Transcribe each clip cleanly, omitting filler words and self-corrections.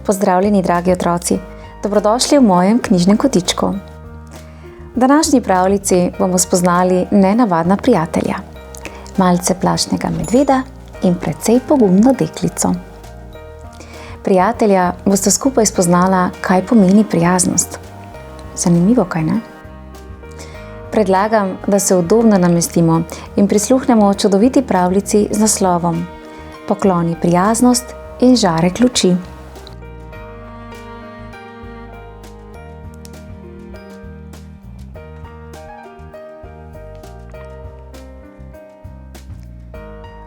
Pozdravljeni, dragi otroci! Dobrodošli v mojem knjižnem kotičku. V današnji pravljici bomo spoznali nenavadna prijatelja, malce plašnega medveda in precej pogumno deklico. Prijatelja boste skupaj spoznala, kaj pomeni prijaznost. Zanimivo, kaj ne? Predlagam, da se udobno namestimo in prisluhnemo čudoviti pravljici z naslovom Pokloni prijaznost in žarek luči.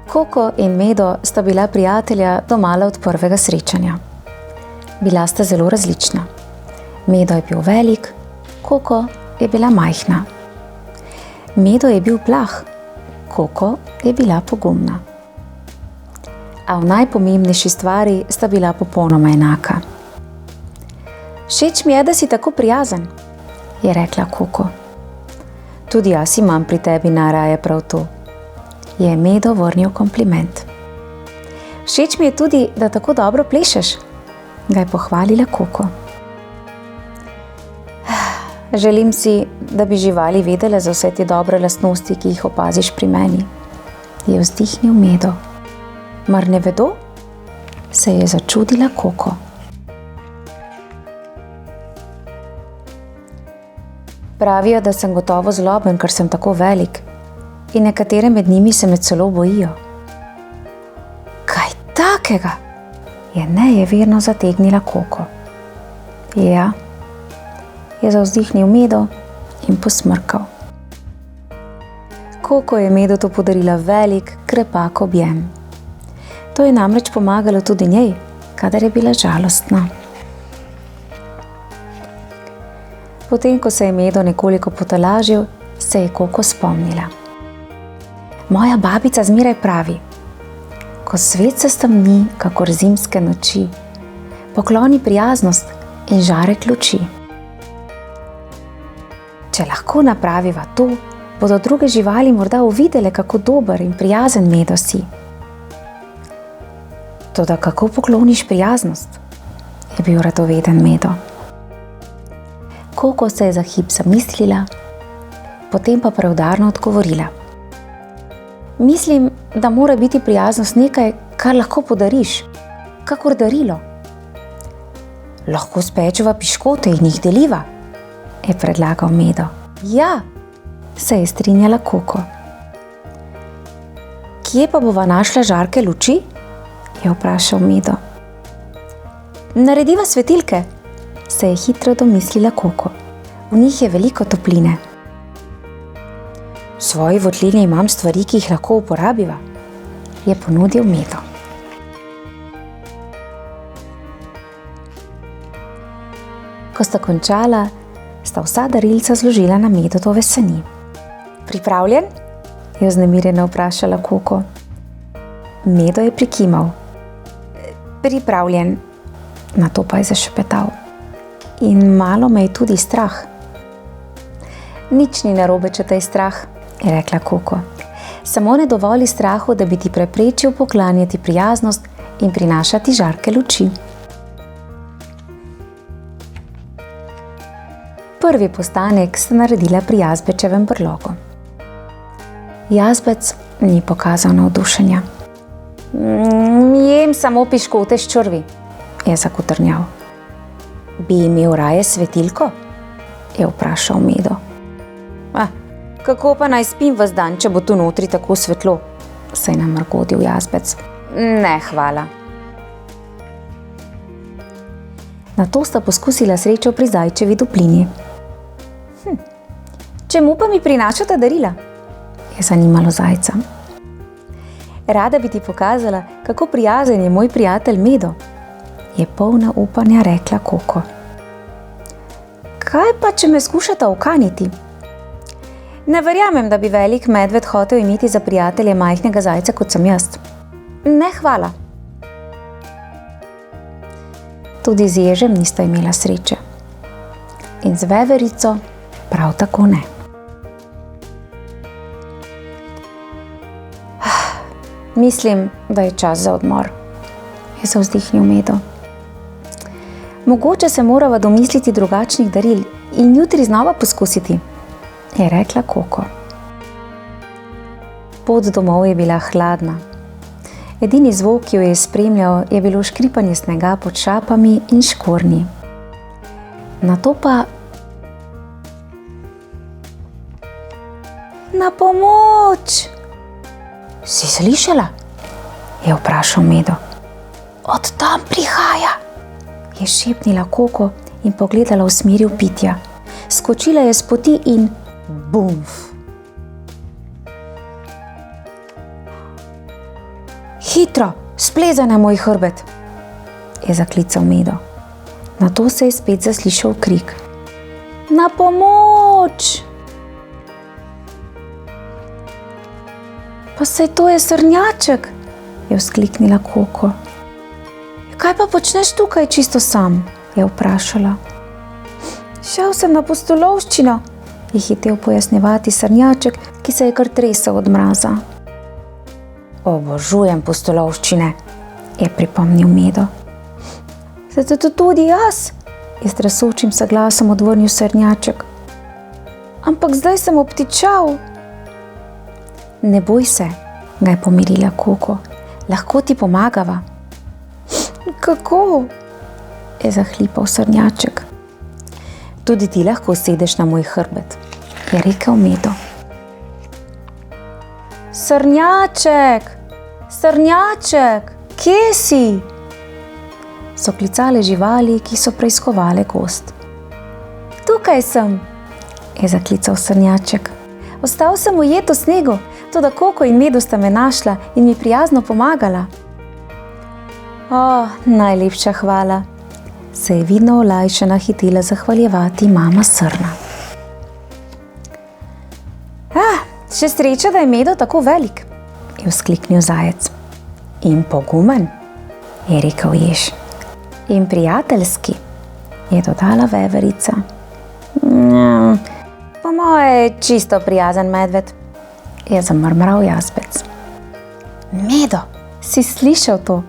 Koko in Medo sta bila prijatelja domala od prvega srečanja. Bila sta zelo različna. Medo je bil velik, Koko je bila majhna. Medo je bil plah, Koko je bila pogumna. A v najpomembnejši stvari sta bila popolnoma enaka. Všeč mi je, da si tako prijazen, je rekla Koko. Tudi jaz imam pri tebi najraje prav to, je Medo vrnil kompliment. Všeč mi je tudi, da tako dobro plešeš, ga je pohvalila Koko. Želim si, da bi živali vedele za vse te dobre lastnosti, ki jih opaziš pri meni, je vzdihnil Medo. Mar ne vedo? Se je začudila Koko. Pravijo, da sem gotovo zloben, ker sem tako velik, in nekatere med njimi se me celo bojijo. Kaj takega? Je nejeverno zategnila Koko. Ja, je zavzdihnil Medo in posmrkal. Koko je Medotu podarila velik, krepak objem. To je namreč pomagalo tudi njej, kadar je bila žalostna. Potem, ko se je Medo nekoliko potolažil, se je Koko spomnila. Moja babica zmeraj pravi, ko svet se stemni, kakor zimske noči, pokloni prijaznost in žarek luči. Če lahko napraviva to, bodo druge živali morda uvidele, kako dober in prijazen Medo si. Toda kako pokloniš prijaznost? Je bil radoveden Medo. Koko se je za hip zamislila, potem pa preudarno odgovorila. Mislim, da mora biti prijaznost nekaj, kar lahko podariš, kakor darilo. Lahko spečeva piškote in jih deliva, je predlagal Medo. Ja, se je strinjala Koko. Kje pa bova našla žarke luči? Je vprašal Medo. Narediva svetilke, se je hitro domislila Koko. V njih je veliko topline. V svoji votlini imam stvari, ki jih lahko uporabiva, je ponudil Medo. Ko sta končala, sta vsa darilca zložila na Medotove sani. Pripravljen? Je vznemirjeno vprašala Koko. Medo je prikimal. Pripravljen, nato pa je zašepetal. In malo me je tudi strah. Nič ni narobe, če te je strah, je rekla Koko. Samo ne dovoli strahu, da bi ti preprečil poklanjati prijaznost in prinašati žarke luči. Prvi postanek sta naredila pri Jazbečevem brlogu. Jazbec ni pokazal navdušenja. Jem samo piškote s črvi, je zakotrnjal. Bi imel raje svetilko? Je vprašal Medo. Kako pa naj spim ves dan, če bo tu notri tako svetlo? Se je namrgodil Jazbec. Ne, hvala. Nato sta poskusila srečo pri zajčevi duplini. Čemu pa mi prinašata darila? Je zanimalo zajca. Rada bi ti pokazala, kako prijazen je moj prijatelj Medo, je polna upanja rekla Koko. Kaj pa, če me skušata ukaniti? Ne verjamem, da bi velik medved hotel imeti za prijatelje majhnega zajca, kot sem jaz. Ne, hvala. Tudi z ježem nista imela sreče. In z veverico prav tako ne. Mislim, da je čas za odmor, je zavzdihnil Medo. Mogoče se morava domisliti drugačnih daril in jutri znova poskusiti, je rekla Koko. Pot domov je bila hladna. Edini zvok, ki jo je spremljal, je bilo škripanje snega pod šapami in škornji. Nato pa... Na pomoč! Si slišala? Je vprašal Medo. Od tam prihaja, je šepnila Koko in pogledala v smeri vpitja. Skočila je s poti in bumf! Hitro, splezaj na moj hrbet, je zaklical Medo. Nato se je spet zaslišal krik. Na pomoč! Pa saj to je srnjaček, je vzkliknila Koko. Kaj pa počneš tukaj čisto sam, je vprašala. Šel sem na pustolovščino, je hitel pojasnjevati srnjaček, ki se je kar tresel od mraza. Obožujem pustolovščine, je pripomnil Medo. Zato tudi jaz, je s tresočim se glasom odvrnil srnjaček. Ampak zdaj sem obtičal. Ne boj se, ga je pomirila Koko. Lahko ti pomagava. Kako? Je zahlipal srnjaček. Tudi ti lahko sedeš na moj hrbet, je rekel Medo. Srnjaček! Srnjaček! Kje si? So klicale živali, ki so preiskovale gozd. Tukaj sem, je zaklical srnjaček. Ostal sem ujet v snegu, toda Koko in Medo sta me našla in mi prijazno pomagala. Najlepša hvala, se je vidno olajšana hitela zahvaljevati mama srna. Še sreča, da je Medo tako velik, je vzkliknil zajec. In pogumen, je rekel jež. In prijateljski, je dodala veverica. Po moje je čisto prijazen medved, je zamrmral jazbec. Medo, si slišal to?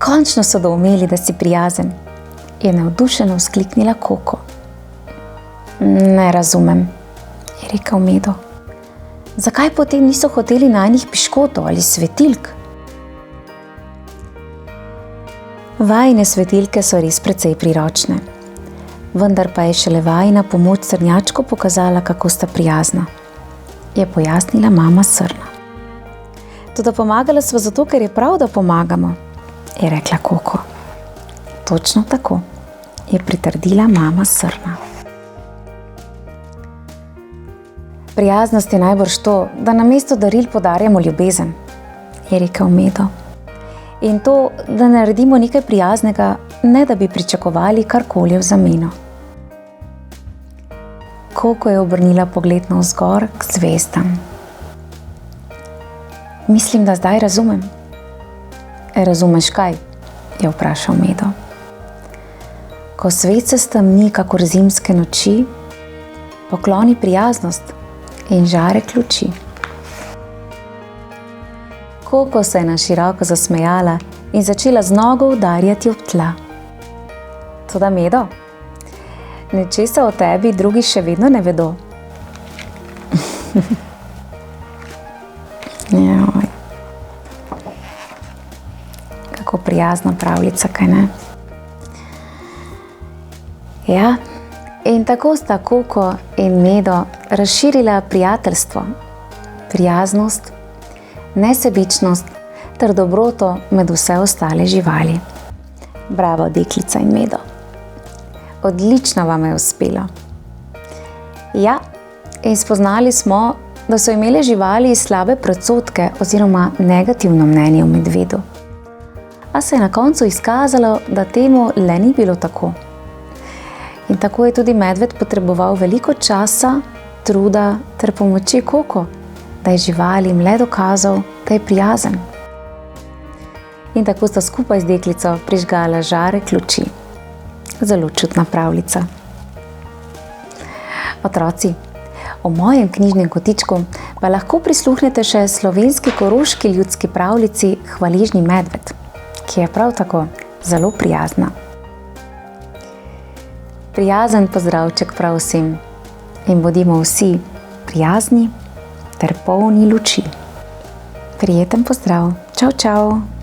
Končno so doumeli, da si prijazen, je navdušeno vzkliknila Koko. Ne razumem, je rekel Medo. Zakaj potem niso hoteli najnih piškotov ali svetilk? Vajine svetilke so res precej priročne, vendar pa je šele vajina pomoč srnjačku pokazala, kako sta prijazna, je pojasnila mama srna. Toda pomagala sva zato, ker je prav, da pomagamo, je rekla Koko. Točno tako, je pritrdila mama srna. Prijaznost je najbrž to, da namesto daril podarjamo ljubezen, je rekel Medo. In to, da naredimo nekaj prijaznega, ne da bi pričakovali karkoli v zameno. Koko je obrnila pogled navzgor k zvezdam. Mislim, da zdaj razumem. Razumeš kaj? Je vprašal Medo. Ko svet se stemni kakor zimske noči, pokloni prijaznost in žarek luči. Koko se je na široko zasmejala in začela z nogo udarjati ob tla. Toda Medo, nečesa o tebi drugi še vedno ne vedo. Joj. Kako prijazna pravljica, kaj ne? Ja, in tako sta Koko in Medo razširila prijateljstvo, prijaznost, nesebičnost ter dobroto med vse ostale živali. Bravo, deklica in Medo. Odlično vam je uspelo. Ja, in spoznali smo, da so imele živali slabe predsodke oziroma negativno mnenje o medvedu. A se je na koncu izkazalo, da temu le ni bilo tako. In tako je tudi medved potreboval veliko časa, truda ter pomoči Koko, da je živalim le dokazal, da je prijazen. In tako sta skupaj z deklico prižgala žarek luči. Zelo čudna pravljica. Otroci, v mojem knjižnem kotičku pa lahko prisluhnete še slovenski koroški ljudski pravljici Hvaležni medved, ki je prav tako zelo prijazna. Prijazen pozdravček prav vsem in bodimo vsi prijazni ter polni luči. Prijeten pozdrav. Čau, čau.